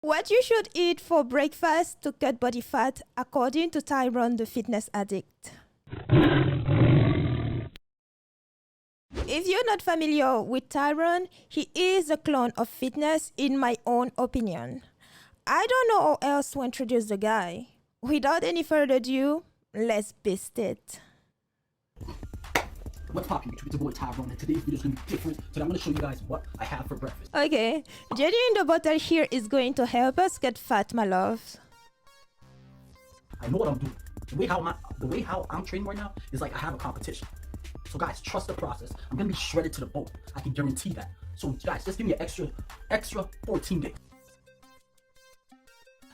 What you should eat for breakfast to cut body fat according to Tyrone the Fitness Addict. If you're not familiar with Tyrone, he is a clone of fitness in my own opinion. I don't know how else to introduce the guy. Without any further ado, let's beast it. What's poppin', YouTube? It's your boy Tyrone, and today's video is going to be different. Today I'm going to show you guys what I have for breakfast. Okay, Jenny in the bottle here is going to help us get fat, my loves. I know what I'm doing. The way how I'm training right now is like I have a competition. So guys, trust the process. I'm going to be shredded to the bone. I can guarantee that. So guys, just give me an extra 14 days.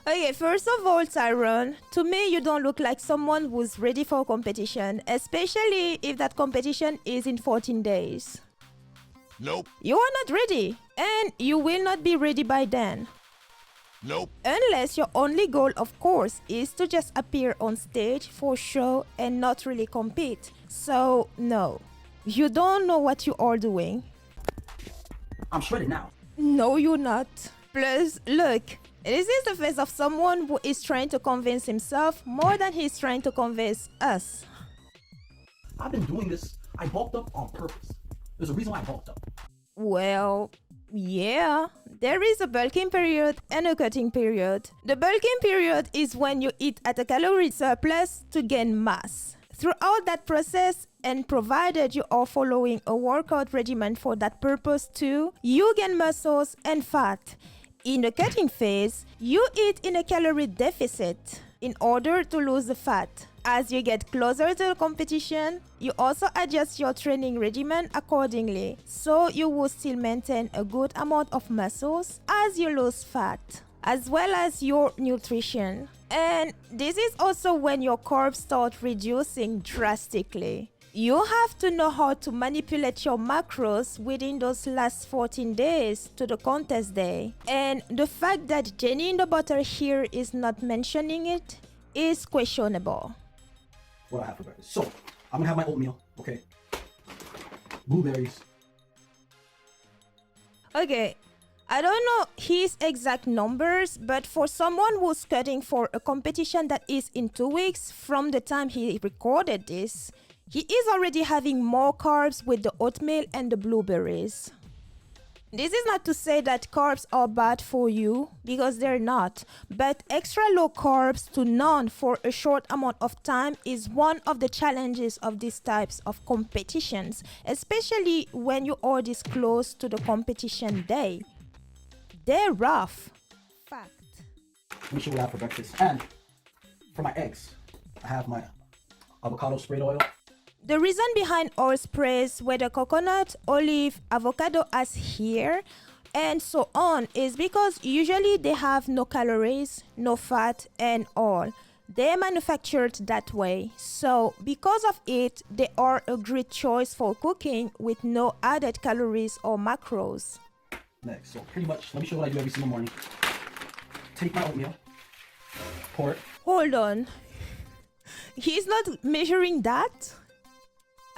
Okay, first of all, Tyrone, to me you don't look like someone who's ready for competition, especially if that competition is in 14 days. Nope. You are not ready, and you will not be ready by then. Nope. Unless your only goal, of course, is to just appear on stage for show and not really compete. So, no. You don't know what you are doing. I'm shredded now. No, you're not. Plus, look. This is the face of someone who is trying to convince himself more than he's trying to convince us. I've been doing this. I bulked up on purpose. There's a reason why I bulked up. Well, yeah. There is a bulking period and a cutting period. The bulking period is when you eat at a calorie surplus to gain mass. Throughout that process, and provided you are following a workout regimen for that purpose too, you gain muscles and fat. In the cutting phase, you eat in a calorie deficit in order to lose the fat. As you get closer to the competition, you also adjust your training regimen accordingly, so you will still maintain a good amount of muscles as you lose fat, as well as your nutrition. And this is also when your carbs start reducing drastically. You have to know how to manipulate your macros within those last 14 days to the contest day. And the fact that Jenny in the bottle here is not mentioning it is questionable. What I have for breakfast. So, I'm going to have my oatmeal, okay? Blueberries. Okay, I don't know his exact numbers, but for someone who's cutting for a competition that is in 2 weeks from the time he recorded this, he is already having more carbs with the oatmeal and the blueberries. This is not to say that carbs are bad for you, because they're not, but extra low carbs to none for a short amount of time is one of the challenges of these types of competitions, especially when you are this close to the competition day. They're rough. Fact. Let me show you what I have for breakfast. And for my eggs, I have my avocado sprayed oil. The reason behind oil sprays, whether coconut, olive, avocado as here, and so on, is because usually they have no calories, no fat, and all. They're manufactured that way. So because of it, they are a great choice for cooking with no added calories or macros. Next, so pretty much, let me show you what I do every single morning. Take my oatmeal, pour it. Hold on. He's not measuring that?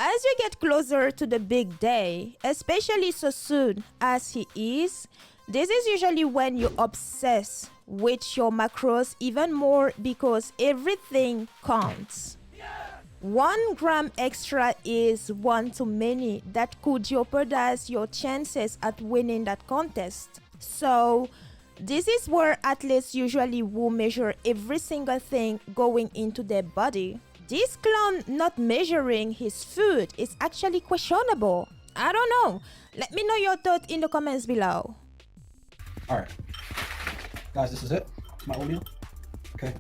As you get closer to the big day, especially so soon as he is, this is usually when you obsess with your macros even more because everything counts. 1 gram extra is one too many that could jeopardize your chances at winning that contest. So, this is where athletes usually will measure every single thing going into their body. This clown not measuring his food is actually questionable. I don't know. Let me know your thoughts in the comments below. Alright. Guys, this is it. My oatmeal. Okay.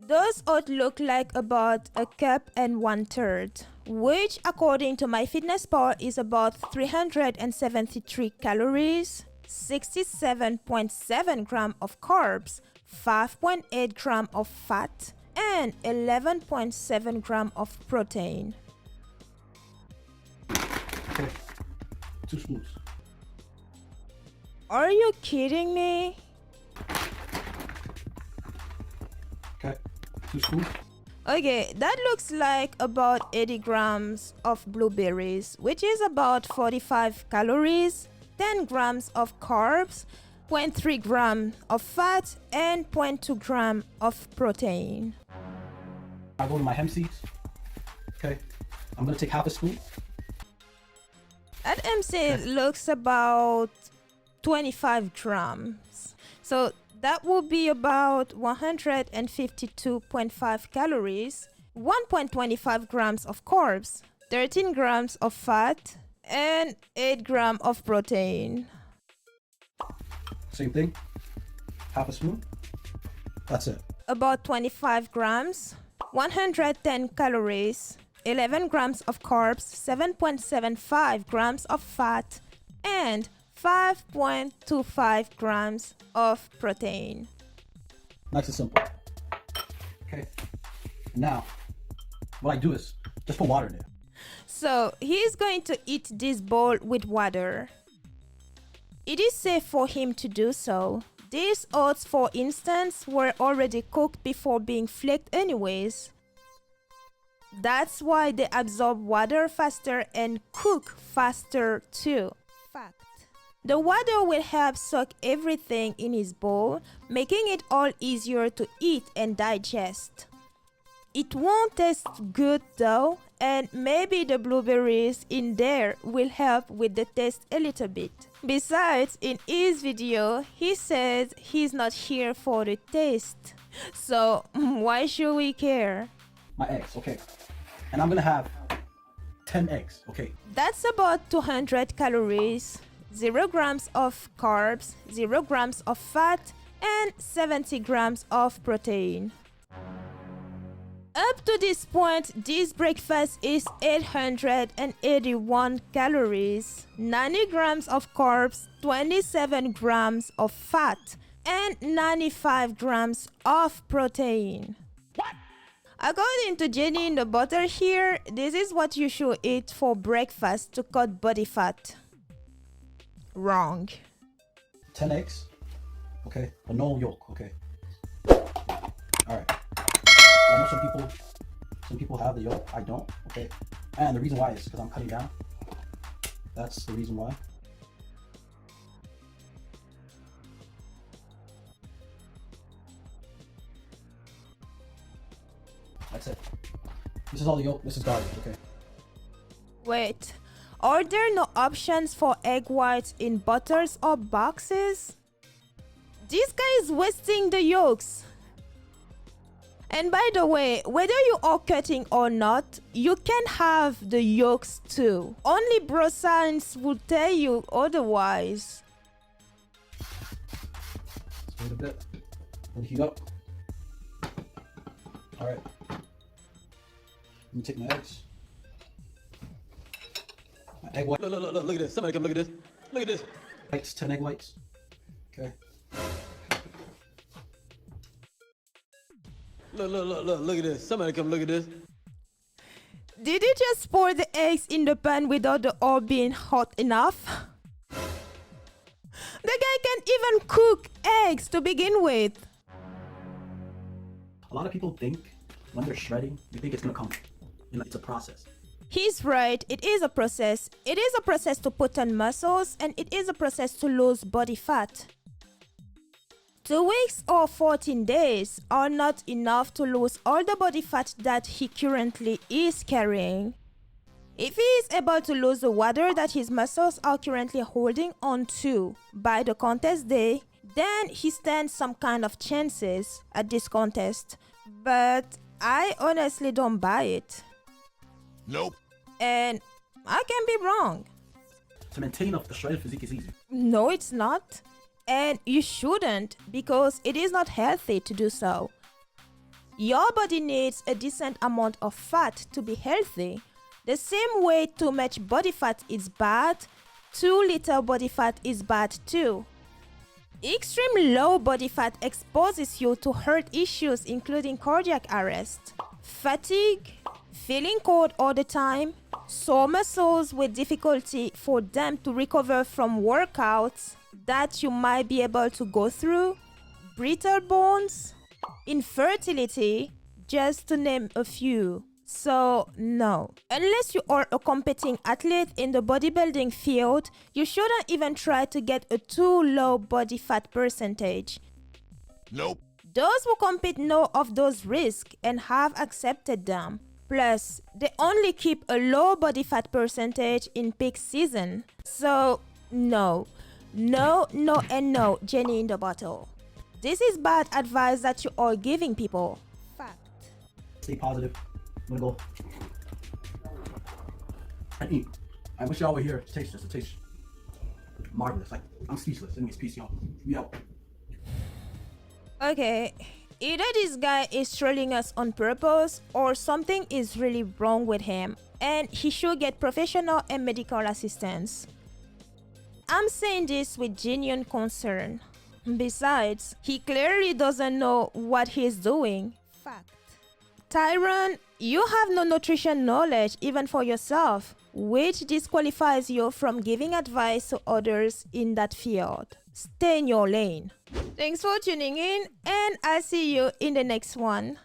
Those oats look like about a cup and 1/3, which according to MyFitnessPal is about 373 calories, 67.7 grams of carbs, 5.8 grams of fat, and 11.7 grams of protein. Okay. 2 spoons. Are you kidding me? Okay. 2 spoons. Okay, that looks like about 80 grams of blueberries, which is about 45 calories, 10 grams of carbs, 0.3 gram of fat, and 0.2 gram of protein. I go to my hemp seeds. Okay, I'm gonna take half a spoon. That MC looks about 25 grams. So that will be about 152.5 calories, 1.25 grams of carbs, 13 grams of fat, and 8 grams of protein. Same thing, half a spoon. That's it. About 25 grams, 110 calories, 11 grams of carbs, 7.75 grams of fat, and 5.25 grams of protein. Nice and simple. Okay, now what I do is just put water in there. So he's going to eat this bowl with water. It is safe for him to do so. These oats, for instance, were already cooked before being flaked anyways. That's why they absorb water faster and cook faster too. Fact. The water will help soak everything in his bowl, making it all easier to eat and digest. It won't taste good though, and maybe the blueberries in there will help with the taste a little bit. Besides, in his video, he says he's not here for the taste. So why should we care? My eggs, okay. And I'm gonna have 10 eggs, okay. That's about 200 calories, 0 grams of carbs, 0 grams of fat, and 70 grams of protein. Up to this point, this breakfast is 881 calories, 90 grams of carbs, 27 grams of fat, and 95 grams of protein. What? According to Jenny in the butter here, this is what you should eat for breakfast to cut body fat. Wrong. 10 eggs, okay, but no yolk, okay. Alright. I know some people have the yolk, I don't, okay. And the reason why is because I'm cutting down. That's the reason why. That's it. This is all the yolk, this is garbage, okay. Wait, are there no options for egg whites in butters or boxes? This guy is wasting the yolks. And by the way, whether you are cutting or not, you can have the yolks too. Only bro science will tell you otherwise. Let's wait a bit. Let it heat up. Alright. Let me take my eggs. My egg white. Look at this. Somebody come look at this. Look at this. Whites, 10 egg whites. Okay. Look at this. Somebody come look at this. Did you just pour the eggs in the pan without the oil being hot enough? The guy can't even cook eggs to begin with. A lot of people think when they're shredding, you think it's gonna come. You know, it's a process. He's right, it is a process. It is a process to put on muscles, and it is a process to lose body fat. 2 weeks or 14 days are not enough to lose all the body fat that he currently is carrying. If he is able to lose the water that his muscles are currently holding on to by the contest day, then he stands some kind of chances at this contest. But I honestly don't buy it. Nope. And I can be wrong. To maintain the shredded physique is easy. No, it's not. And you shouldn't, because it is not healthy to do so. Your body needs a decent amount of fat to be healthy. The same way too much body fat is bad, too little body fat is bad too. Extreme low body fat exposes you to health issues including cardiac arrest, fatigue, feeling cold all the time, sore muscles with difficulty for them to recover from workouts that you might be able to go through, brittle bones, infertility, just to name a few. So, no. Unless you are a competing athlete in the bodybuilding field, you shouldn't even try to get a too low body fat percentage. Nope. Those who compete know of those risks and have accepted them. Plus, they only keep a low body fat percentage in peak season. So, no. No, no, and no, Jenny in the bottle. This is bad advice that you are giving people. Fact. Stay positive. I'm gonna go and eat. I wish y'all were here to taste this. It tastes marvelous. Like, I'm speechless. Anyways, peace, y'all. We out. Okay, either this guy is trolling us on purpose or something is really wrong with him and he should get professional and medical assistance. I'm saying this with genuine concern. Besides, he clearly doesn't know what he's doing. Fact. Tyrone, you have no nutrition knowledge even for yourself, which disqualifies you from giving advice to others in that field. Stay in your lane. Thanks for tuning in, and I'll see you in the next one.